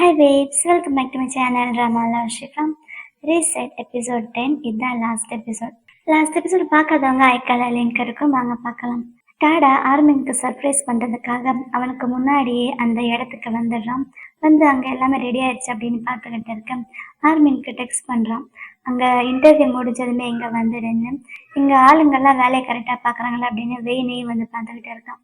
Hi babes, welcome back to my channel Ramala Shifra. Reset episode 10. இதுதான் last episode பார்க்காதவங்க ஐக்கால link இருக்கும், வாங்க பார்க்கலாம். டாடா ஆர்மினுக்கு சர்ப்ரைஸ் பண்றதுக்காக அவனுக்கு முன்னாடியே அந்த இடத்துக்கு வந்துடுறான். வந்து அங்க எல்லாமே ரெடி ஆயிடுச்சு அப்படின்னு பார்த்துக்கிட்டு இருக்கேன். ஆர்மினுக்கு டெக்ஸ்ட் பண்றான். அங்க இன்டர்வியூ முடிஞ்சதுமே இங்க வந்துடுன்னு, இங்க ஆளுங்கெல்லாம் வேலையை கரெக்டா பாக்குறாங்களா அப்படின்னு வெயினையும் வந்து பார்த்துக்கிட்டு இருக்கான்.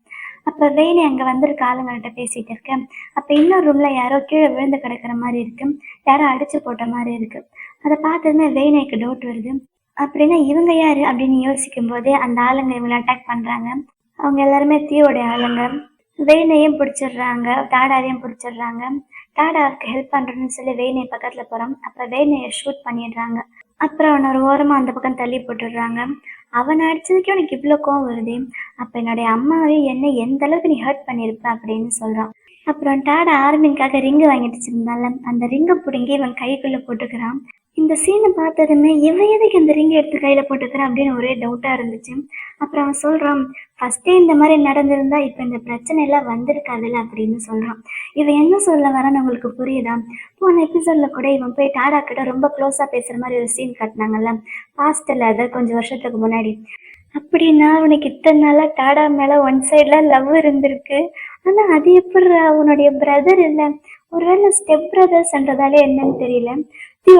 அப்ப வெயினி அங்க வந்திருக்க ஆளுங்கள்ட்ட பேசிட்டு இருக்கேன். அப்ப இன்னொரு ரூம்ல யாரோ கீழே விழுந்து கிடக்குற மாதிரி இருக்கு, யாரோ அடிச்சு போட்ட மாதிரி இருக்கு. அதை பார்த்ததுமே வெயினைக்கு டவுட் வருது. அப்படின்னா இவங்க யாரு அப்படின்னு யோசிக்கும் போதே அந்த ஆளுங்க இவங்களை அட்டாக் பண்றாங்க. அவங்க எல்லாருமே தீயோடைய ஆளுங்க. வெயினையும் பிடிச்சிடுறாங்க, டாடாவையும் பிடிச்சிடுறாங்க. டாடாவுக்கு ஹெல்ப் பண்றேன்னு சொல்லி வெயினை பக்கத்துல போறான். அப்ப வெயினைய ஷூட் பண்ணிடுறாங்க. அப்புறம் அவனை ஒரு ஓரமா அந்த பக்கம் தள்ளி போட்டுடுறாங்க. அவனை அடிச்சதுக்கே உனக்கு இவ்வளோ கோவம் வருது, அப்ப என்னுடைய அம்மாவே என்ன எந்த அளவுக்கு நீ ஹர்ட் பண்ணியிருப்ப அப்படின்னு சொல்றான். அப்புறம் டாடா ஆர்மின்காக ரிங்கு வாங்கிட்டு வச்சிருந்தால அந்த ரிங்கை பிடுங்கி இவன் கைக்குள்ள போட்டுக்கிறான். இந்த சீனை பார்த்ததுமே இவன் எதுக்கு இந்த ரிங்கை எடுத்து கையில போட்டுக்கிறான் அப்படின்னு ஒரே டவுட்டா இருந்துச்சு. அப்புறம் அவன் சொல்றான், ஃபர்ஸ்டே இந்த மாதிரி நடந்திருந்தா இப்ப இந்த பிரச்சனை எல்லாம் வந்திருக்காதுல்ல அப்படின்னு சொல்றான். இவன் என்ன சொல்ல வரான்னு உங்களுக்கு புரியுதா? போன எபிசோட்ல கூட இவன் போய் டாடா கிட்ட ரொம்ப க்ளோஸா பேசுற மாதிரி ஒரு சீன் காட்டினாங்கல்ல, பாஸ்ட்ல, அது கொஞ்சம் வருஷத்துக்கு முன்னாடி. அப்படின்னா அவனுக்கு இத்தனை நாளா டாடா மேல ஒன் சைட்ல லவ் இருந்திருக்கு. ஆனா அது எப்படி அவனுடைய பிரதர் இல்ல, ஒருவேளை ஸ்டெப் பிரதர்ஸ்ன்றதாலே என்னன்னு தெரியல.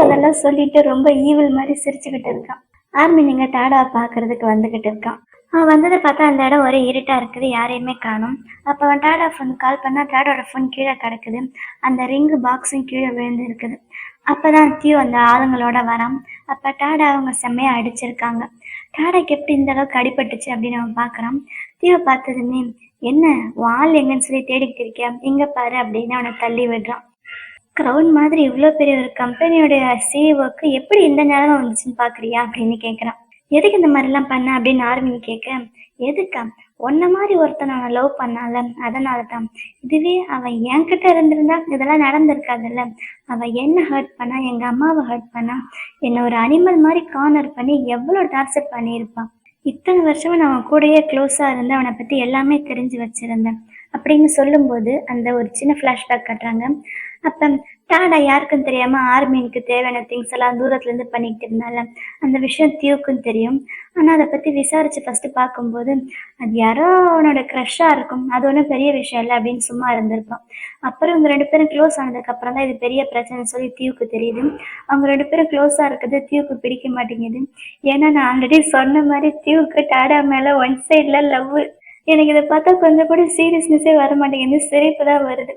அதெல்லாம் சொல்லிட்டு ரொம்ப ஈவில் மாதிரி சிரிச்சுக்கிட்டு இருக்கான். ஆர்மி நீங்க டாடாவை பாக்குறதுக்கு வந்துகிட்டு இருக்கான். அவன் வந்ததை பார்த்தா அந்த இடம் ஒரே இருட்டா இருக்குது, யாரையுமே காணும். அப்ப அவன் டாடா ஃபோன் கால் பண்ணா டாடாவோட ஃபோன் கீழே கிடக்குது, அந்த ரிங்கு பாக்ஸும் கீழே விழுந்து இருக்குது. அப்பதான் தியூ அந்த ஆளுங்களோட வரான். அப்ப டாடா அவங்க செம்மையா அடிச்சிருக்காங்க. டாடாக்கு எப்படி இந்த அளவுக்கு அடிபட்டுச்சு அப்படின்னு அவன் பாக்குறான். தியூவை பார்த்ததுமே, என்ன வால் எங்கன்னு சொல்லி தேடிக்கிட்டு இருக்கியா, இங்க பாரு அப்படின்னு அவனை தள்ளி விடுறான். கிரவுன் மாதிரி இவ்வளோ பெரிய ஒரு கம்பெனியோடைய சிஇஓக்கு எப்படி இந்த நேரம் வந்துச்சுன்னு பாக்குறியா அப்படின்னு கேட்குறான். எதுக்கு இந்த மாதிரிலாம் பண்ண அப்படின்னு ஆர்மின்னு கேட்க, எதுக்கா, உன்ன மாதிரி ஒருத்தன் அவனை லவ் பண்ணால அதனால தான். இதுவே அவன் என்கிட்ட இருந்திருந்தா இதெல்லாம் நடந்திருக்காதுல்ல. அவன் என்ன ஹர்ட் பண்ணா, எங்க அம்மாவை ஹர்ட் பண்ணா, என்னை ஒரு அனிமல் மாதிரி கார்னர் பண்ணி எவ்வளோ டார்ச்சர் பண்ணியிருப்பான். இத்தனை வருஷமா நான் அவன் கூடயே க்ளோஸா இருந்து அவனை பத்தி எல்லாமே தெரிஞ்சு வச்சிருந்தேன் அப்படின்னு சொல்லும்போது அந்த ஒரு சின்ன ஃப்ளாஷ்பேக் கட்டுறாங்க. அப்ப டாடா யாருக்கும் தெரியாம ஆர்மினுக்கு தேவையான திங்ஸ் எல்லாம் தூரத்துல இருந்து பண்ணிட்டு இருந்தால அந்த விஷயம் தியூக்கும் தெரியும். ஆனா அதை பத்தி விசாரிச்சு ஃபர்ஸ்ட் பார்க்கும்போது அது யாரோ அவனோட க்ரஷ்ஷா இருக்கும், அது ஒன்றும் பெரிய விஷயம் இல்லை அப்படின்னு சும்மா இருந்திருப்பான். அப்புறம் இவங்க ரெண்டு பேரும் க்ளோஸ் ஆனதுக்கு அப்புறம் தான் இது பெரிய பிரச்சனை சொல்லி தியூக்கு தெரியுது. அவங்க ரெண்டு பேரும் க்ளோஸா இருக்கிறது தியூக்கு பிடிக்க மாட்டேங்குது. ஏன்னா நான் ஆல்ரெடி சொன்ன மாதிரி தியூக்கு டாடா மேல ஒன் சைட்ல லவ். எனக்கு இதை பார்த்தா கொஞ்சம் கூட சீரியஸ்னஸே வர மாட்டேங்குது, சிரிப்பு தான் வருது.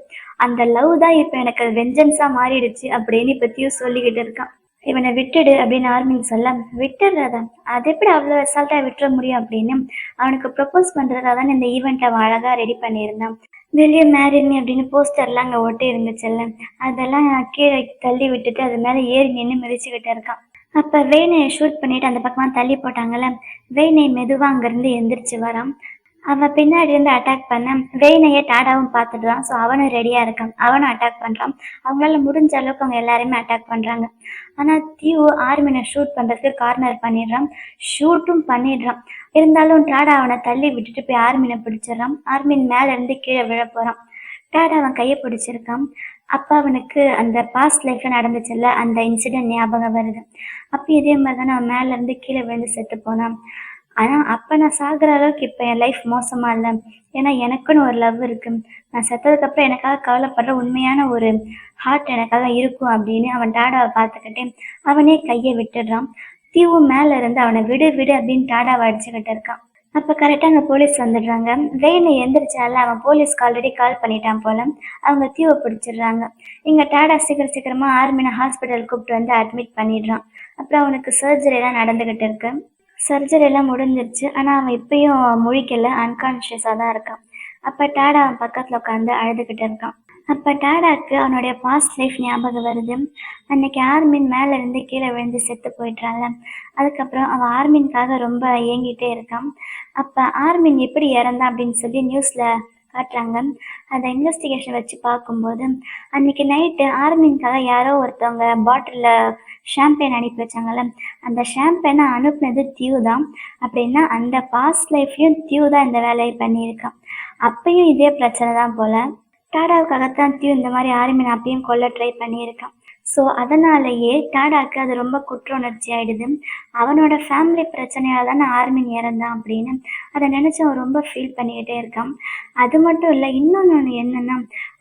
அந்த லவ் தான் இப்ப எனக்கு வெஞ்சன்ஸா மாறிடுச்சு அப்படின்னு இப்பத்தியும் சொல்லிக்கிட்டு இருக்கான். இவனை விட்டுடு அப்படின்னு ஆர்மின்னு சொல்ல, விட்டுடுறதா, அது எப்படி அவ்வளவு அசால்ட்டா விட்டுற முடியும் அப்படின்னு அவனுக்கு ப்ரப்போஸ் பண்றதா தான் இந்த ஈவெண்ட் அவன் அழகா ரெடி பண்ணியிருந்தான். வெளியே மேரினி அப்படின்னு போஸ்டர்லாம் அங்க ஒட்டி இருந்துச்சுல்ல, அதெல்லாம் கீழே தள்ளி விட்டுட்டு அது மேல ஏறி நின்று மிதிச்சுக்கிட்டு இருக்கான். அப்ப வெயினையை ஷூட் பண்ணிட்டு அந்த பக்கமா தள்ளி போட்டாங்கல்ல, வெயினை மெதுவா அங்கிருந்து எந்திரிச்சு வரான். அவன் பின்னாடி இருந்து அட்டாக் பண்ண வெயினையே டாடாவும் பார்த்துடுறான். ஸோ அவனும் ரெடியா இருக்கான், அவனும் அட்டாக் பண்றான். அவங்களால முடிஞ்ச அளவுக்கு அவங்க எல்லாருமே அட்டாக் பண்றாங்க. ஆனா தியூ ஆர்மினை ஷூட் பண்றதுக்கு கார்னர் பண்ணிடுறான், ஷூட்டும் பண்ணிடுறான். இருந்தாலும் டாடா அவனை தள்ளி விட்டுட்டு போய் ஆர்மினை பிடிச்சிடறான். ஆர்மின் மேல இருந்து கீழே விழ போறான். டாடா அவன் கையை பிடிச்சிருக்கான். அப்ப அவனுக்கு அந்த பாஸ்ட் லைஃப்ல நடந்துச்சுல்ல அந்த இன்சிடென்ட் ஞாபகம் வருது. அப்ப இதே மாதிரி தானே அவன் மேல இருந்து கீழே விழுந்து செத்து போனான். ஆனா அப்ப நான் சாகுற அளவுக்கு இப்ப என் லைஃப் மோசமா இல்லை, ஏன்னா எனக்குன்னு ஒரு லவ் இருக்கு. நான் செத்ததுக்கு அப்புறம் எனக்காக கவலைப்படுற உண்மையான ஒரு ஹார்ட் எனக்காக இருக்கும் அப்படின்னு அவன் டாடாவை பார்த்துக்கிட்டே அவனே கையை விட்டுடுறான். தீவு மேல இருந்து அவனை விடு விடு அப்படின்னு டாடாவை அடிச்சுக்கிட்டு இருக்கான். அப்ப கரெக்டா அங்க போலீஸ் வந்துடுறாங்க. வெயினை எந்திரிச்சால அவன் போலீஸ்க்கு ஆல்ரெடி கால் பண்ணிட்டான் போல. அவங்க தீவை பிடிச்சிடுறாங்க. இங்க டாடா சீக்கிரமா ஆர்மினை ஹாஸ்பிட்டல் கூப்பிட்டு வந்து அட்மிட் பண்ணிடுறான். அப்புறம் அவனுக்கு சர்ஜரி எல்லாம் நடந்துகிட்டு இருக்கு. சர்ஜரி எல்லாம் முடிஞ்சிருச்சு. ஆனா அவன் இப்பயும் முழிக்கல, அன்கான்சியஸா தான் இருக்கான். அப்ப டாடா அவன் பக்கத்துல உட்காந்து அழுதுகிட்டு இருக்கான். அப்ப டாடாக்கு அவனுடைய பாஸ்ட் லைஃப் ஞாபகம் வருது. அன்னைக்கு ஆர்மின் மேல இருந்து கீழே விழுந்து செத்து போயிட்டான்ல, அதுக்கப்புறம் அவன் ஆர்மின்காக ரொம்ப ஏங்கிட்டே இருக்கான். அப்ப ஆர்மின் எப்படி இறந்தான் அப்படின்னு சொல்லி நியூஸ்ல காட்டுறாங்க. அதை இன்வெஸ்டிகேஷன் வச்சு பார்க்கும்போது அன்னைக்கு நைட்டு ஆர்மின்காக யாரோ ஒருத்தவங்க பாட்டில்ல ஷாம்பெயின் அனுப்பி வச்சாங்கல்ல, அந்த ஷாம்பெயினை அனுப்புனது தியூ தான். அப்படின்னா அந்த பாஸ்ட் லைஃப்லயும் தியூ தான் இந்த வேலையை பண்ணியிருக்கான். அப்பயும் இதே பிரச்சனை தான் போல. டாடாவுக்காகத்தான் தியூ இந்த மாதிரி ஆர்மின் அப்பயும் கொல்ல ட்ரை பண்ணியிருக்கான். ஸோ அதனாலேயே டாடாக்கு அது ரொம்ப குற்ற உணர்ச்சி ஆயிடுது. அவனோட ஃபேமிலி பிரச்சனையால தானே ஆர்மின் இறந்தான் அப்படின்னு அதை நினைச்சு அவன் ரொம்ப ஃபீல் பண்ணிக்கிட்டே இருக்கான். அது மட்டும் இல்லை, இன்னொன்று என்னன்னா,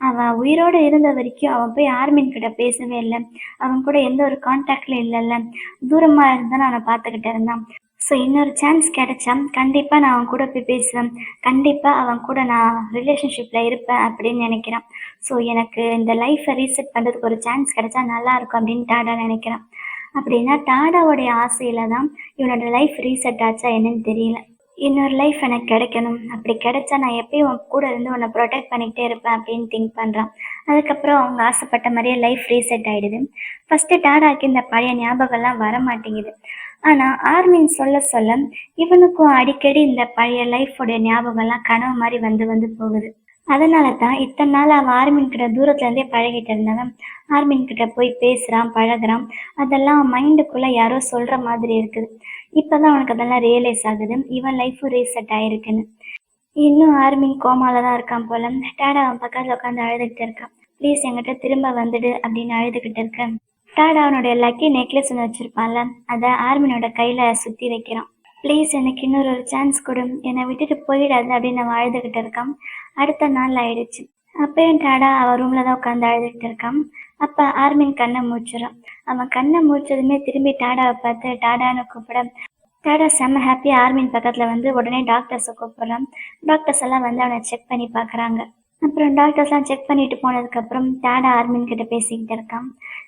அவன் உயிரோடு இருந்த வரைக்கும் அவன் போய் ஆர்மின் கிட்ட பேசவே இல்லை. அவன் கூட எந்த ஒரு கான்டாக்ட்லையும் இல்லைல்ல, தூரமாக இருந்தாலும் அவனை பார்த்துக்கிட்டு இருந்தான். ஸோ இன்னொரு சான்ஸ் கிடைச்சா கண்டிப்பாக நான் அவன் கூட போய் பேசுவேன். கண்டிப்பாக அவன் கூட நான் ரிலேஷன்ஷிப்பில் இருப்பேன் அப்படின்னு நினைக்கிறான். ஸோ எனக்கு இந்த லைஃப்பை ரீசெட் பண்ணுறதுக்கு ஒரு சான்ஸ் கிடைச்சா நல்லாயிருக்கும் அப்படின்னு டாடா நினைக்கிறான். அப்படின்னா டாடாவோடைய ஆசையில் தான் இவனோட லைஃப் ரீசெட் ஆச்சா என்னன்னு தெரியல. இன்னொரு லைஃப் எனக்கு கிடைக்கணும், அப்படி கிடைச்சா நான் எப்பயும் உன் கூட இருந்து உன்னை ப்ரொடெக்ட் பண்ணிக்கிட்டே இருப்பேன் அப்படின்னு திங்க் பண்ணுறான். அதுக்கப்புறம் அவங்க ஆசைப்பட்ட மாதிரியே லைஃப் ரீசெட் ஆகிடுது. ஃபஸ்ட்டு டாடாக்கு இந்த பழைய ஞாபகம்லாம் வர மாட்டேங்குது. ஆனால் ஆர்மின் சொல்ல சொல்ல இவனுக்கும் அடிக்கடி இந்த பழைய லைஃபோடைய ஞாபகம்லாம் கனவு மாதிரி வந்து வந்து போகுது. அதனால தான் இத்தனை நாள் அவன் ஆர்மின் கிட்ட தூரத்துலேருந்தே பழகிட்டு இருந்தவன் ஆர்மின் கிட்ட போய் பேசுகிறான், பழகுறான். அதெல்லாம் மைண்டுக்குள்ளே யாரோ சொல்கிற மாதிரி இருக்குது. இப்போ தான் அவனுக்கு அதெல்லாம் ரியலைஸ் ஆகுது, இவன் லைஃப்பும் ரீசெட் ஆகிருக்குன்னு. இன்னும் ஆர்மின் கோமால தான் இருக்கான் போல. டாடா அவன் பக்கத்தில் உட்காந்து அழுதுகிட்டு இருக்கான். ப்ளீஸ் என்கிட்ட திரும்ப வந்துடு அப்படின்னு அழுதுகிட்டு இருக்கேன். டாடா அவனுடைய லக்கி நெக்லஸ் ஒன்று வச்சுருப்பான்ல, அதை ஆர்மினோட கையில் சுற்றி வைக்கிறான். ப்ளீஸ் எனக்கு இன்னொரு ஒரு சான்ஸ் கொடு, என்னை விட்டுட்டு போயிடாது அப்படின்னு அவன் அழுதுகிட்டு இருக்கான். அடுத்த நாள் ஆயிடுச்சு. அப்பயும் டாடா அவன் ரூமில் தான் உட்காந்து அழுதுகிட்டு இருக்கான். அப்போ ஆர்மின் கண்ணை மூச்சுறான். அவன் கண்ணை மூச்சதுமே திரும்பி டாடாவை பார்த்து டாடான்னு கூப்பிட டாடா செம்ம ஹாப்பியாக ஆர்மின் பக்கத்தில் வந்து உடனே டாக்டர்ஸை கூப்பிட்றான். டாக்டர்ஸ் எல்லாம் வந்து அவனை செக் பண்ணி பார்க்குறாங்க. அப்புறம் டாக்டர்ஸ்லாம் செக் பண்ணிட்டு போனதுக்கப்புறம் டாடா ஆர்மின் கிட்ட பேசிக்கிட்டு இருக்கான்.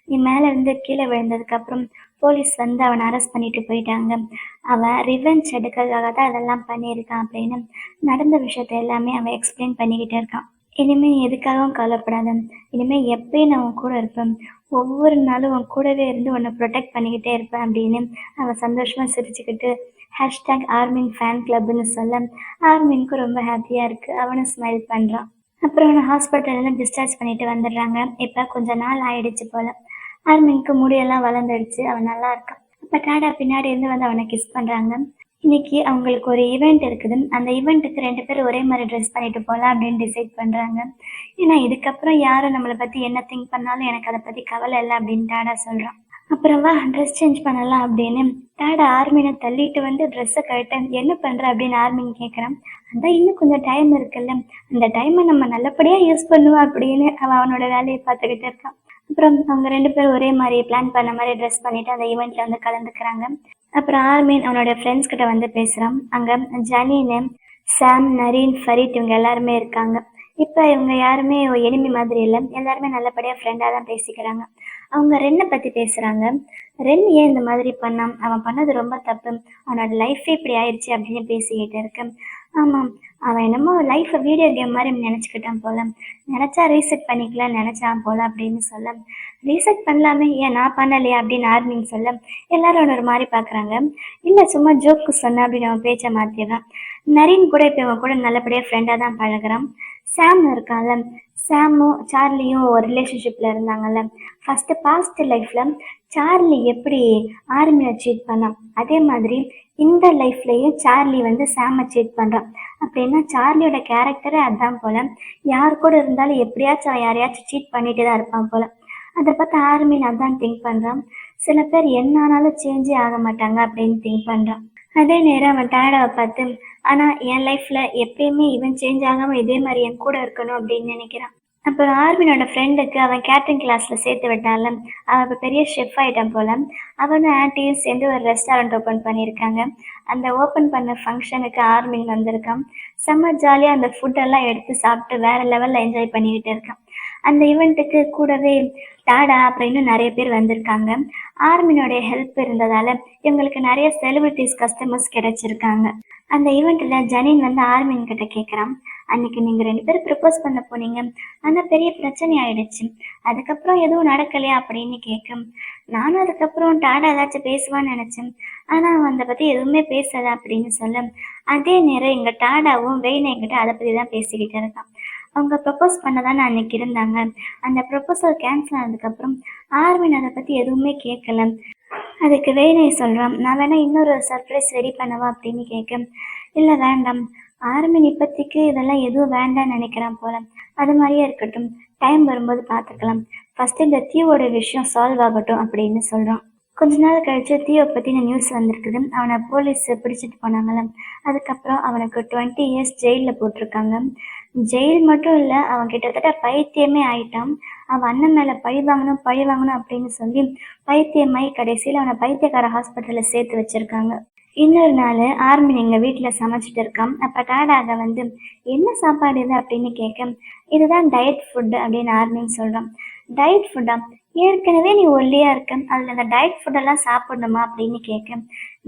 நீ மேலே இருந்து கீழே விழுந்ததுக்கப்புறம் போலீஸ் வந்து அவனை அரெஸ்ட் பண்ணிட்டு போயிட்டாங்க. அவன் ரிவெஞ்ச் எடுக்கிறதுக்காக தான் இதெல்லாம் பண்ணியிருக்கான் அப்படின்னு நடந்த விஷயத்த எல்லாமே அவன் எக்ஸ்பிளைன் பண்ணிக்கிட்டே இருக்கான். இனிமேல் எதுக்காகவும் கவலைப்படாத, இனிமேல் எப்பயும் நான் உன் கூட இருப்பேன், ஒவ்வொரு நாளும் உன் கூடவே இருந்து உன்னை ப்ரொடெக்ட் பண்ணிக்கிட்டே இருப்பேன் அப்படின்னு அவன் சந்தோஷமாக சிரிச்சுக்கிட்டு ஹேஷ்டேக் ஆர்மின் ஃபேன் கிளப்னு சொல்ல ஆர்மினுக்கு ரொம்ப ஹாப்பியாக இருக்குது. அவனும் ஸ்மைல் பண்ணுறான். அப்புறம் அவனை ஹாஸ்பிட்டலில் டிஸ்சார்ஜ் பண்ணிட்டு வந்துடுறாங்க. இப்போ கொஞ்ச நாள் ஆயிடுச்சு போல். ஆர்மினுக்கு முடியெல்லாம் வளர்ந்துடுச்சு, அவன் நல்லா இருக்கான். அப்போ டாடா பின்னாடி இருந்து வந்து அவனை கிஸ் பண்ணுறாங்க. இன்னைக்கு அவங்களுக்கு ஒரு ஈவெண்ட் இருக்குது, அந்த ஈவெண்ட்டுக்கு 2 பேரும் ஒரே மாதிரி ட்ரெஸ் பண்ணிட்டு போகலாம் அப்படின்னு டிசைட் பண்ணுறாங்க. ஏன்னா இதுக்கப்புறம் யாரும் நம்மளை பற்றி என்ன திங்க் பண்ணாலும் எனக்கு அதை பற்றி கவலை இல்லை அப்படின்னு டாடா சொல்கிறான். அப்புறம் வா ட்ரெஸ் சேஞ்ச் பண்ணலாம் அப்படின்னு டாடா ஆர்மினை தள்ளிட்டு வந்து ட்ரெஸ்ஸை கழட்ட என்ன பண்ணுற அப்படின்னு ஆர்மின் கேட்குறான். அதான் இன்னும் கொஞ்சம் டைம் இருக்குல்ல, அந்த டைமை நம்ம நல்லபடியாக யூஸ் பண்ணுவோம் அப்படின்னு அவன் அவனோட வேலையை பார்த்துக்கிட்டு இருக்கான். அப்புறம் அவங்க 2 பேரும் ஒரே மாதிரி பிளான் பண்ண மாதிரி ட்ரெஸ் பண்ணிட்டு அந்த ஈவெண்ட்டில் வந்து கலந்துக்கிறாங்க. அப்புறம் ஆர்மின் அவனோட ஃப்ரெண்ட்ஸ் கிட்ட வந்து பேசுகிறான். அங்கே ஜனீனு, சாம், நரீன், ஃபரீத் இவங்க எல்லாருமே இருக்காங்க. இப்போ இவங்க யாருமே எனிமி மாதிரி இல்லை, எல்லாருமே நல்லபடியாக ஃப்ரெண்டாக தான் பேசிக்கிறாங்க. அவங்க ரென்னை பற்றி பேசுகிறாங்க. ரென் ஏன் இந்த மாதிரி பண்ணான், அவன் பண்ணது ரொம்ப தப்பு, அவனோட லைஃபே இப்படி ஆயிடுச்சு அப்படின்னு பேசிக்கிட்டு இருக்கேன். ஆமாம், அவன் என்னமோ லைஃப்பை வீடியோ கேம் மாதிரி நினச்சிக்கிட்டான் போல, நினச்சா ரீசெட் பண்ணிக்கலாம்னு நினச்சான் போல அப்படின்னு சொல்ல ரீசெட் பண்ணலாமே, ஏன் நான் பண்ணலையா அப்படின்னு ஆர்மின்னு சொல்ல எல்லாரும் ஒரு மாதிரி பார்க்குறாங்க. இல்லை சும்மா ஜோக்கு சொன்ன அப்படின்னு அவன் பேச்சை மாற்றிடுறான். நரீன் கூட இப்போ இவன் கூட நல்லபடியாக ஃப்ரெண்டாக தான் பழகுறான். சாம் இருக்கான்ல, சாமும் சார்லியும் ஒரு ரிலேஷன்ஷிப்பில் இருந்தாங்கல்ல. ஃபஸ்ட்டு பாஸ்ட் லைஃப்பில் சார்லி எப்படி ஆர்மியை சீட் பண்ணான், அதே மாதிரி இந்த லைஃப்லேயும் சார்லி வந்து சாமை சீட் பண்ணுறான். அப்படின்னா சார்லியோட கேரக்டரே அதான் போல், யார் கூட இருந்தாலும் எப்படியாச்சும் யாரையாச்சும் சீட் பண்ணிட்டு தான் இருப்பான் போல். அதை பார்த்து ஆர்மின் அதான் திங்க் பண்ணுறான். சில பேர் என்ன ஆனாலும் சேஞ்சே ஆக மாட்டாங்க அப்படின்னு திங்க் பண்ணுறான். அதே நேரம் அவன் டாடாவை பார்த்து, ஆனால் என் லைஃப்பில் எப்பயுமே இவன் சேஞ்ச் ஆகாமல் இதே மாதிரி என் கூட இருக்கணும் அப்படின்னு நினைக்கிறான். அப்புறம் ஆர்வினோட ஃப்ரெண்டுக்கு அவன் கேட்ரிங் கிளாஸில் சேர்த்து விட்டான்ல, அவன் இப்போ பெரிய ஷெஃப் ஆகிட்டான் போல். அவனும் ஆன்ட்டியும் சேர்ந்து ஒரு ரெஸ்டாரண்ட் ஓப்பன் பண்ணியிருக்காங்க. அந்த ஓப்பன் பண்ண ஃபங்க்ஷனுக்கு ஆர்மின் வந்திருக்கான். செம்ம ஜாலியாக அந்த ஃபுட்டெல்லாம் எடுத்து சாப்பிட்டு வேறு லெவலில் என்ஜாய் பண்ணிக்கிட்டு இருக்கான். அந்த ஈவெண்ட்டுக்கு கூடவே டாடா அப்புறம் இன்னும் நிறைய பேர் வந்திருக்காங்க. ஆர்மினோடைய ஹெல்ப் இருந்ததால் இவங்களுக்கு நிறைய செலிபிரிட்டிஸ் கஸ்டமர்ஸ் கிடைச்சிருக்காங்க. அந்த ஈவெண்ட்டில் ஜனீன் வந்து ஆர்மின் கிட்ட கேட்குறான், அன்னைக்கு நீங்கள் 2 பேரும் ப்ரப்போஸ் பண்ண போனீங்க, ஆனால் பெரிய பிரச்சனை ஆயிடுச்சு, அதுக்கப்புறம் எதுவும் நடக்கலையா அப்படின்னு கேட்கும். நானும் அதுக்கப்புறம் டாடா ஏதாச்சும் பேசுவான்னு நினச்சேன், ஆனால் அவன் அதை பற்றி எதுவுமே பேசலை அப்படின்னு சொல்ல அதே நேரம் எங்கள் டாடாவும் வெயின் என்கிட்ட அதை பற்றி தான் பேசிக்கிட்டு இருக்கான். அவங்க ப்ரப்போஸ் பண்ண தானே அன்னைக்கு இருந்தாங்க, அந்த ப்ரப்போசல் கேன்சல் ஆனதுக்கப்புறம் ஆர்மின் அதை பற்றி எதுவுமே கேட்கல. அதுக்கு வெயினை சொல்கிறான், நான் வேணா இன்னொரு சர்ப்ரைஸ் ரெடி பண்ணவா அப்படின்னு கேட்க இல்லை வேண்டாம், ஆர்மின் இப்போதைக்கு இதெல்லாம் எதுவும் வேண்டாம்னு நினைக்கிறான் போல. அது மாதிரியே இருக்கட்டும், டைம் வரும்போது பார்த்துக்கலாம். ஃபர்ஸ்ட் இந்த தீவோட விஷயம் சால்வ் ஆகட்டும் அப்படின்னு சொல்றான். கொஞ்ச நாள் கழிச்சு தீவை பத்தின நியூஸ் வந்திருக்குது. அவனை போலீஸ் பிடிச்சிட்டு போனாங்கல்ல, அதுக்கப்புறம் அவனுக்கு 20 இயர்ஸ் ஜெயில்ல போட்டிருக்காங்க. ஜெயில் மட்டும் இல்ல, அவன் கிட்டத்தட்ட பைத்தியமே ஆயிட்டான். அவன் அண்ணன் மேல பழி வாங்கணும் பழி வாங்கணும் அப்படின்னு சொல்லி பைத்தியமாயி கடைசியில அவனை பைத்தியக்கார ஹாஸ்பிட்டல்ல சேர்த்து வச்சிருக்காங்க. இன்னொரு நாள் ஆர்மின் எங்கள் வீட்டில் சமைச்சிட்டு இருக்கான். அப்போ டாடாக வந்து என்ன சாப்பாடு இது அப்படின்னு கேட்க, இதுதான் டயட் ஃபுட்டு அப்படின்னு ஆர்மின் சொல்கிறான். டயட் ஃபுட்டா? ஏற்கனவே நீ ஒல்லியாக இருக்க, அதில் அந்த டயட் ஃபுட்டெல்லாம் சாப்பிடணுமா அப்படின்னு கேட்க,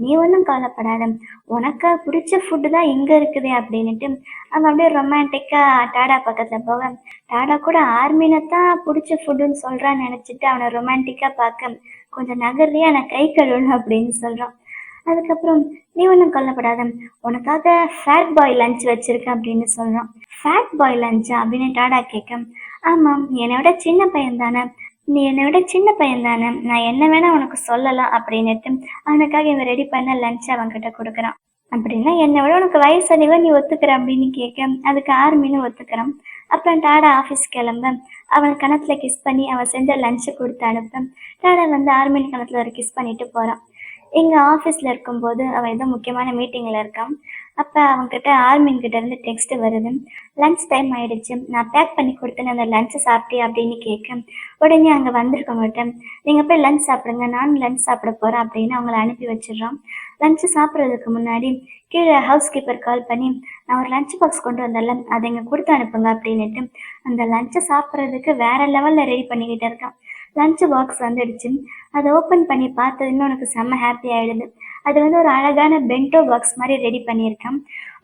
நீ ஒன்றும் கவலைப்படாத, உனக்கு பிடிச்ச ஃபுட்டு தான் இங்கே இருக்குது அப்படின்ட்டு அவன் அப்படியே ரொமான்டிக்காக டாடா பக்கத்தில் போக, டாடா கூட ஆர்மினை தான் பிடிச்ச ஃபுட்டுன்னு சொல்கிறான்னு நினச்சிட்டு அவனை ரொமான்டிக்காக பார்க்க, கொஞ்சம் நகர்லையே நான் கை கழுவணும் அப்படின்னு சொல்கிறான். அதுக்கப்புறம் நீ ஒன்றும் கொல்லப்படாத, உனக்காக ஃபேட் பாய் லஞ்ச் வச்சிருக்கேன் அப்படின்னு சொல்கிறான். ஃபேட் பாய் லஞ்சா அப்படின்னு டாடா கேட்க, ஆமாம், நீ என்னை விட சின்ன பையன் தானே, நான் என்ன வேணா உனக்கு சொல்லலாம் அப்படின்னுட்டு அவனுக்காக இவன் ரெடி பண்ண லஞ்ச் அவன்கிட்ட கொடுக்குறான். அப்படின்னா என்னை விட உனக்கு வயசு அதிகம், நீ ஒத்துக்கிற அப்படின்னு கேட்க, அதுக்கு ஆர்மின்னு ஒத்துக்கிறான். அப்புறம் டாடா ஆஃபீஸ் கிளம்ப அவன் கணத்துல கிஸ் பண்ணி அவன் செஞ்ச லஞ்சை கொடுத்து அனுப்ப, டாடா வந்து ஆர்மின் கணத்துல ஒரு கிஸ் பண்ணிட்டு போறான். எங்கள் ஆஃபீஸில் இருக்கும்போது அவன் ஏதோ முக்கியமான மீட்டிங்கில் இருக்கான். அப்போ அவன்கிட்ட ஆர்மின் கிட்ட இருந்து டெக்ஸ்ட் வருது, லன்ச் டைம் ஆயிடுச்சு, நான் பேக் பண்ணி கொடுத்தேன், அந்த லஞ்சை சாப்பிட்டே அப்படின்னு கேட்க, உடனே அங்கே வந்திருக்க மாட்டேன், நீங்கள் போய் லஞ்ச் சாப்பிடுங்க, நானும் லஞ்ச் சாப்பிட போகிறேன் அப்படின்னு அவங்கள அனுப்பி வச்சிடுறான். லஞ்சு சாப்பிட்றதுக்கு முன்னாடி கீழே ஹவுஸ் கீப்பர் கால் பண்ணி, நான் ஒரு லஞ்ச் பாக்ஸ் கொண்டு வந்தேன்ல, அதை இங்கே கொடுத்து அனுப்புங்க அப்படின்னுட்டு அந்த லஞ்சை சாப்பிட்றதுக்கு வேற லெவலில் ரெடி பண்ணிக்கிட்டு இருக்கான். லஞ்ச் பாக்ஸ் வந்துடுச்சு. அதை ஓப்பன் பண்ணி பார்த்ததுன்னு உனக்கு செம்ம ஹாப்பி ஆகிடுது. அது வந்து ஒரு அழகான பென்டோ பாக்ஸ் மாதிரி ரெடி பண்ணியிருக்கான்.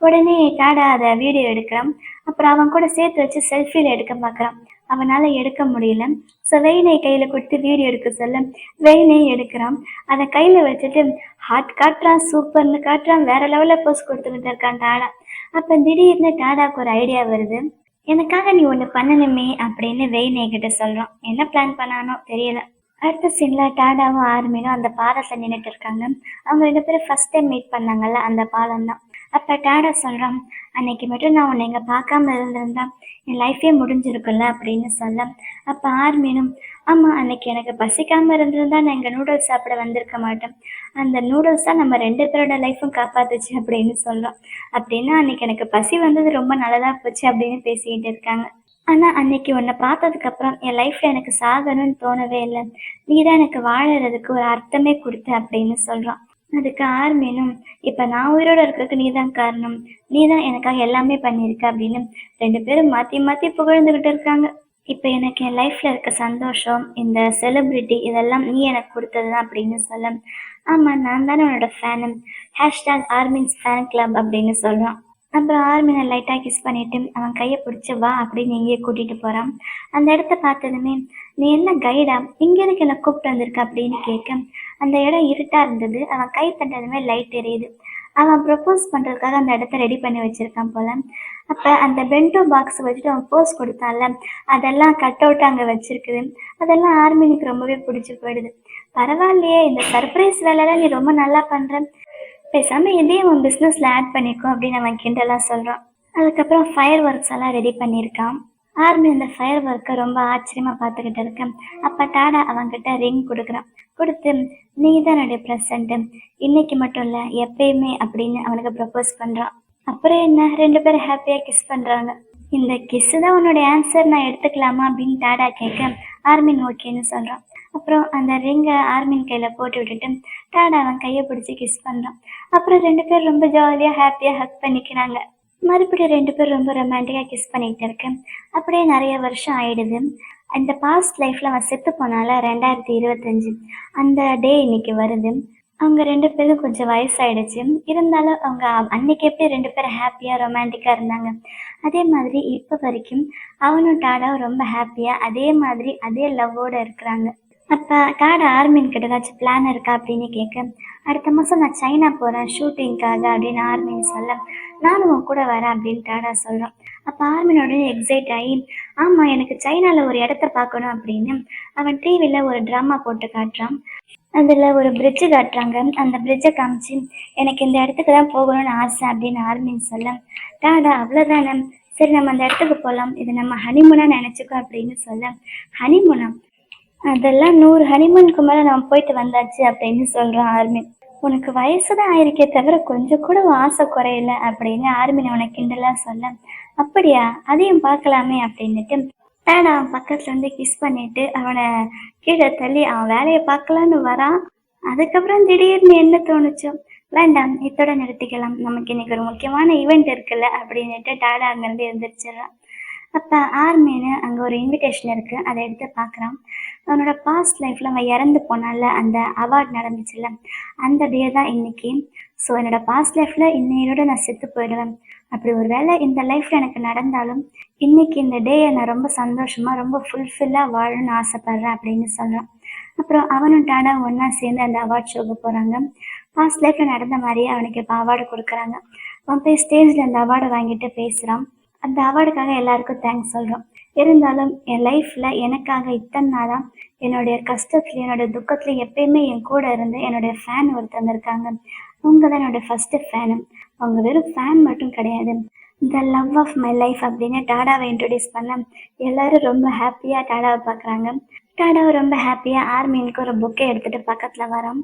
உடனே டாடா அதை வீடியோ எடுக்கிறான். அப்புறம் அவன் கூட சேர்த்து வச்சு செல்ஃபியில் எடுக்க பார்க்குறான். அவனால் எடுக்க முடியல. ஸோ வெயினை கையில் கொடுத்து வீடியோ எடுக்க சொல்ல வெயினே எடுக்கிறான். அதை கையில் வச்சுட்டு ஹார்ட் காட்டுறான், சூப்பர்னு காட்டுறான், வேற லெவலில் போஸ்ட் கொடுத்துக்கிட்டு இருக்கான் டாடா. அப்போ திடீர்னு டாடாவுக்கு ஒரு ஐடியா வருது, எனக்காக நீ ஒன்று பண்ணணுமே அப்படின்னு வெயினே கிட்ட சொல்கிறான். என்ன பிளான் பண்ணானோ தெரியல. அடுத்த சீனில் டாடாவும் ஆர்மினும் அந்த பாலத்தில் நின்றுட்டு இருக்காங்க. அவங்க 2 பேரும் ஃபர்ஸ்ட் டைம் மீட் பண்ணாங்கல்ல, அந்த பாலம் தான். அப்போ டாடா சொல்கிறான், அன்னைக்கு மட்டும் நான் உன்னை இங்கே பார்க்காம இருந்திருந்தா என் லைஃபே முடிஞ்சிருக்குல்ல அப்படின்னு சொல்ல, அப்போ ஆர்மினும், ஆமாம், அன்னைக்கு எனக்கு பசிக்காமல் இருந்திருந்தா நான் இங்கே நூடுல்ஸ் சாப்பிட வந்திருக்க மாட்டேன், அந்த நூடுல்ஸ் தான் நம்ம 2 பேரோட லைஃப்பும் காப்பாத்துச்சு அப்படின்னு சொல்கிறோம். அப்படின்னா அன்னைக்கு எனக்கு பசி வந்தது ரொம்ப நல்லதாக போச்சு அப்படின்னு பேசிக்கிட்டு இருக்காங்க. ஆனால் அன்னைக்கு உன்னை பார்த்ததுக்கப்புறம் என் லைஃப்பில் எனக்கு சாகணும்னு தோணவே இல்லை, நீ தான் எனக்கு வாழறதுக்கு ஒரு அர்த்தமே கொடுத்த அப்படின்னு சொல்கிறான். அதுக்கு ஆர்மினும், இப்போ நான் உயிரோடு இருக்கிறதுக்கு நீ தான் காரணம், நீ தான் எனக்காக எல்லாமே பண்ணியிருக்க அப்படின்னு 2 பேரும் மாற்றி மாற்றி புகழ்ந்துக்கிட்டு இருக்காங்க. இப்போ எனக்கு என் லைஃப்பில் இருக்க சந்தோஷம், இந்த செலிப்ரிட்டி, இதெல்லாம் நீ எனக்கு கொடுத்தது தான் அப்படின்னு சொல்ல, ஆமாம், நான் தானே உன்னோட ஃபேனு, #ஆர்மின்ஸ் ஃபேன் கிளப் அப்படின்னு சொல்கிறான். அப்புறம் ஆர்மினை லைட்டாக கிஸ் பண்ணிவிட்டு அவன் கையை பிடிச்சி வா அப்படின்னு எங்கேயே கூட்டிகிட்டு போகிறான். அந்த இடத்த பார்த்ததுமே, நீ என்ன கைடா, இங்கே எதுக்கு என்னை கூப்பிட்டு வந்திருக்க அப்படின்னு கேட்க, அந்த இடம் இருட்டாக இருந்தது. அவன் கை தட்டதுமே லைட் எரியுது. அவன் ப்ரப்போஸ் பண்ணுறதுக்காக அந்த இடத்த ரெடி பண்ணி வச்சுருக்கான் போல். அப்போ அந்த பென்டோ பாக்ஸ் வச்சுட்டு அவன் போஸ் கொடுத்தான்ல, அதெல்லாம் கட் அவுட் அங்கே வச்சுருக்குது. அதெல்லாம் ஆர்மினுக்கு ரொம்பவே பிடிச்சி போயிடுது. பரவாயில்லையே, இந்த சர்ப்ரைஸ் வேலைலாம் நீ ரொம்ப நல்லா பண்ணுற, பேசாமல் இதையும் உன் பிஸ்னஸில் ஆட் பண்ணிக்கோ அப்படின்னு அவன் கிண்டலாக சொல்கிறான். அதுக்கப்புறம் ஃபயர் ஒர்க்ஸ் எல்லாம் ரெடி பண்ணியிருக்கான். ஆர்மி அந்த ஃபயர் ஒர்க்கை ரொம்ப ஆச்சரியமாக பார்த்துக்கிட்டு இருக்கேன். அப்போ டாடா அவன்கிட்ட ரிங் கொடுக்குறான். கொடுத்து, நீ தான் என்னுடைய ப்ரெசண்ட்டு, இன்னைக்கு மட்டும் இல்லை எப்பயுமே அப்படின்னு அவனுக்கு ப்ரப்போஸ் பண்ணுறான். அப்புறம் என்ன, 2 பேரும் ஹாப்பியாக கிஸ் பண்ணுறாங்க. இந்த கிஸ்ஸு தான் உன்னுடைய ஆன்சர், நான் எடுத்துக்கலாமா அப்படின்னு டாடா கேட்க, ஆர்மின் ஓகேன்னு சொல்கிறான். அப்புறம் அந்த ரிங்கை ஆர்மின் கையில் போட்டு விட்டுட்டு டாடா அவன் கையை பிடிச்சி கிஸ் பண்ணுறான். அப்புறம் 2 பேர் ரொம்ப ஜாலியாக ஹாப்பியாக ஹக் பண்ணிக்கிறாங்க. மறுபடியும் 2 பேர் ரொம்ப ரொமான்டிக்காக கிஸ் பண்ணிக்கிட்டு இருக்கேன். அப்படியே நிறைய வருஷம் ஆயிடுது. அந்த பாஸ்ட் லைஃப்பில் அவன் செத்து போனால 2025, அந்த டே இன்னைக்கு வருது. அவங்க 2 பேரும் கொஞ்சம் வயசாயிடுச்சு. இருந்தாலும் அவங்க அன்னைக்கு எப்படி 2 பேரும் ஹாப்பியாக ரொமான்டிக்காக இருந்தாங்க, அதே மாதிரி இப்போ வரைக்கும் அவனும் டாடாவும் ரொம்ப ஹாப்பியாக அதே மாதிரி அதே லவ்வோடு இருக்கிறாங்க. அப்போ டாடா ஆர்மின் கிட்ட ஏதாச்சும் பிளான் இருக்கா அப்படின்னு கேட்க, அடுத்த மாதம் நான் சைனா போகிறேன் ஷூட்டிங்காக அப்படின்னு ஆர்மின் சொல்ல, நானும் உன் கூட வரேன் அப்படின்னு டாடா சொல்கிறான். அப்போ ஆர்மினோட எக்ஸைட் ஆகி ஆமாம் எனக்கு சைனாவில் ஒரு இடத்த பார்க்கணும் அப்படின்னு அவன் டிவியில் ஒரு ட்ராமா போட்டு காட்டுறான். அதில் ஒரு பிரிட்ஜு காட்டுறாங்க. அந்த பிரிட்ஜை காமிச்சு எனக்கு இந்த இடத்துக்கு தான் போகணும்னு ஆசை அப்படின்னு ஆர்மின்னு சொல்ல டாடா அவ்வளோதானே, சரி நம்ம அந்த இடத்துக்கு போகலாம், இது நம்ம ஹனிமூனாக நினச்சிக்கோ அப்படின்னு சொல்ல ஹனிமூனா, அதெல்லாம் 100 ஹனிமூனுக்கு மேலே நான் போயிட்டு வந்தாச்சு அப்படின்னு சொல்கிறான் ஆர்மின். உனக்கு வயசு தான் ஆயிருக்கே தவிர கொஞ்சம் கூட உன் ஆசை குறையல அப்படின்னு ஆர்மின் அவனை கிண்டலாக சொல்ல அப்படியா, அதையும் பார்க்கலாமே அப்படின்னுட்டு டாடா அவன் பக்கத்துல இருந்து கிஸ் பண்ணிட்டு அவனை கீழே தள்ளி அவன் வேலையை பார்க்கலான்னு வரான். அதுக்கப்புறம் திடீர்னு என்ன தோணுச்சோ வேண்டாம் இதோட நிறுத்திக்கலாம், நமக்கு இன்னைக்கு ஒரு முக்கியமான ஈவெண்ட் இருக்குல்ல அப்படின்னுட்டு டாடா அங்கேருந்து எழுந்திரிச்சிடறான். அப்போ ஆர்மின்னு அங்கே ஒரு இன்விடேஷன் இருக்குது, அதை எடுத்து பார்க்குறான். அவனோட பாஸ்ட் லைஃப்பில் அவன் இறந்து போனால அந்த அவார்ட் நடந்துச்சுல்ல, அந்த டே தான் இன்னைக்கு. ஸோ என்னோட பாஸ்ட் லைஃப்பில் இன்னையோட நான் செத்து போயிடுவேன், அப்படி ஒரு வேளை இந்த லைஃப்பில் எனக்கு நடந்தாலும் இன்னைக்கு இந்த டேயை நான் ரொம்ப சந்தோஷமாக ரொம்ப ஃபுல்ஃபில்லாக வாழணும்னு ஆசைப்பட்றேன் அப்படின்னு சொல்கிறான். அப்புறம் அவனும் டாடா ஒன்றா சேர்ந்து அந்த அவார்ட் ஷோக்கு போகிறாங்க. பாஸ்ட் லைஃப்பில் நடந்த மாதிரியே அவனுக்கு இப்போ அவார்டு கொடுக்குறாங்க. அவன் போய் ஸ்டேஜில் அந்த அவார்டை வாங்கிட்டு பேசுகிறான். அந்த அவார்டுக்காக எல்லாருக்கும் தேங்க்ஸ் சொல்கிறோம். இருந்தாலும் என் லைஃப்பில் எனக்காக இத்தனை நாளாக என்னுடைய கஷ்டத்துலையும் என்னுடைய துக்கத்துலையும் எப்பயுமே என் கூட இருந்து என்னுடைய ஃபேன் ஒருத்தவங்க இருக்காங்க. அவங்க தான் என்னுடைய ஃபஸ்ட்டு ஃபேனு. அவங்க வெறும் ஃபேன் மட்டும் கிடையாது, the love of my life அப்படின்னு டாடாவை இன்ட்ரடியூஸ் பண்ண எல்லாரும் ரொம்ப ஹாப்பியாக டாடாவை பார்க்குறாங்க. டாடாவை ரொம்ப ஹாப்பியாக ஆர்மினுக்கு ஒரு புக்கை எடுத்துகிட்டு பக்கத்தில் வரோம்.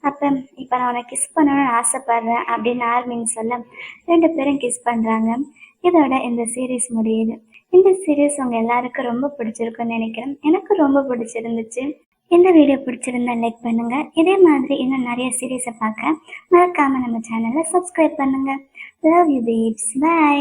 அப்போ இப்போ நான் உன்னை கிஸ் பண்ணணும்னு ஆசைப்பட்றேன் அப்படின்னு ஆர்மின்னு சொல்ல 2 பேரும் கிஸ் பண்ணுறாங்க. இதோட இந்த சீரீஸ் முடியுது. இந்த சீரீஸ் உங்கள் எல்லாருக்கும் ரொம்ப பிடிச்சிருக்குன்னு நினைக்கிறேன். எனக்கு ரொம்ப பிடிச்சிருந்துச்சு. இந்த வீடியோ பிடிச்சிருந்தா லைக் பண்ணுங்கள். இதே மாதிரி இன்னும் நிறைய சீரீஸை பார்க்க மறக்காமல் நம்ம சேனலை சப்ஸ்கிரைப் பண்ணுங்கள். Love you babes, by.